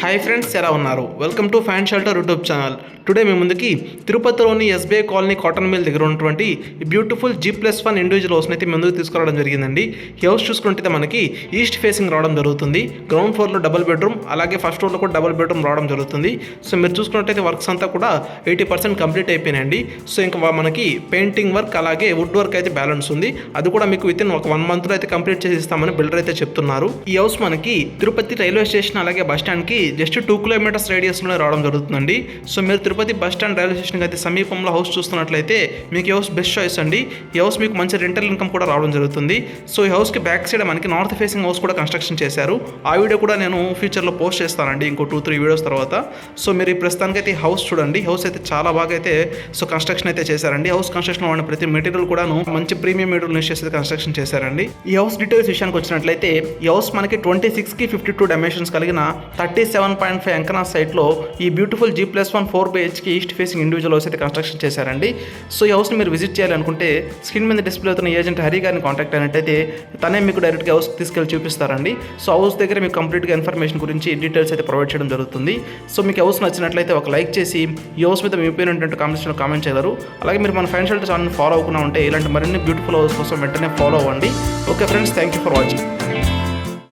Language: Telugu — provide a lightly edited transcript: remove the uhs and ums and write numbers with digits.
హాయ్ ఫ్రెండ్స్, ఎలా ఉన్నారు? Welcome to fan shelter YouTube channel. Today మీ ముందుకి తిరుపతిలోని ఎస్బీఐ కాలనీ కాటన్ మిల్ దగ్గర ఉన్నటువంటి బ్యూటిఫుల్ G+1 ఇండివిజువల్ హౌస్ని అయితే ముందుకు తీసుకురావడం జరిగిందండి. ఈ హౌస్ చూసుకుంటే మనకి ఈస్ట్ ఫేసింగ్ రావడం జరుగుతుంది. గ్రౌండ్ ఫ్లోర్లో డబుల్ బెడ్రూమ్, అలాగే ఫస్ట్ ఫ్లోర్లో కూడా డబుల్ బెడ్రూమ్ రావడం జరుగుతుంది. సో మీరు చూసుకున్నట్టయితే వర్క్స్ అంతా కూడా 80% కంప్లీట్ అయిపోయినాయండి. సో ఇంకా మనకి పెయింటింగ్ వర్క్ అలాగే వుడ్ వర్క్ అయితే బ్యాలెన్స్ ఉంది. అది కూడా మీకు వితిన్ ఒక 1 మంత్లో అయితే కంప్లీట్ చేసి ఇస్తామని బిల్డర్ అయితే చెప్తున్నారు. ఈ హౌస్ మనకి తిరుపతి రైల్వే స్టేషన్ అలాగే బస్ స్టాండ్కి జస్ట్ 2 కిలోమీటర్స్ రేడియస్లో రావడం జరుగుతుందండి. సో మీరు తిరుపతి బస్ స్టాండ్ రైల్వే స్టేషన్కి అయితే సమీపంలో హౌస్ చూస్తున్నట్లయితే మీకు ఈ హౌస్ బెస్ట్ చాయిస్ అండి. ఈ హౌస్ మీకు మంచి రెంటల్ ఇన్కమ్ కూడా రావడం జరుగుతుంది. సో ఈ హౌస్కి బ్యాక్ సైడ్ మనకి నార్త్ ఫేసింగ్ హౌస్ కూడా కన్స్ట్రక్షన్ చేశారు. ఆ వీడియో కూడా నేను ఫ్యూచర్లో పోస్ట్ చేస్తానండి, ఇంకో 2-3 వీడియోస్ తర్వాత. సో మీరు ఈ ప్రస్తుతానికైతే ఈ హౌస్ చూడండి. హౌస్ అయితే చాలా బాగా అయితే కన్స్ట్రక్షన్ అయితే చేశారండి. హౌస్ కన్స్ట్రక్షన్ వాడిన ప్రతి మెటీరియల్ కూడాను మంచి ప్రీమియం మెటీరియల్ యూస్ చేసి కన్స్ట్రక్షన్ చేశారండి. ఈ హౌస్ డీటెయిల్స్ విషయానికి వచ్చినట్లయితే ఈ హౌస్ మనకి 26కి 52 డైమెన్షన్స్ కలిగిన 37.5 ఎంకనా సైట్లో ఈ beautiful G+1 4 BHK east facing individual house అయితే కన్స్ట్రక్షన్ చేశారండి. సో ఈ హౌస్ని మీరు విజిట్ చేయాలనుకుంటే స్క్రీన్ మీద డిస్ప్లే అవుతున్న ఏజెంట్ హరి గారిని కాంటాక్ట్ అయినట్టయితే తనే మీకు డైరెక్ట్గా హౌస్ తీసుకెళ్ళి చూపిస్తారండి. సో హౌస్ దగ్గర మీకు కంప్లీట్గా ఇన్ఫర్మేషన్ గురించి డీటెయిల్స్ అయితే ప్రొవైడ్ చేయడం జరుగుతుంది. సో మీకు హౌస్ నచ్చినట్లయితే ఒక లైక్ చేసి ఈ హౌస్ మీద మీ ఒపీనియన్ ఏంటంటే కామెంట్స్లో కామెంట్ చేయగలరు. అలాగే మీరు మన ఫ్యాన్ షెల్టర్ ఛానల్ని ఫాలో అవ్వకుండా ఉంటే ఇలాంటి మరిన్ని బ్యూటిఫుల్ హౌస్ కోసం వెంటనే ఫాలో అవ్వండి. Okay friends, thank you for watching.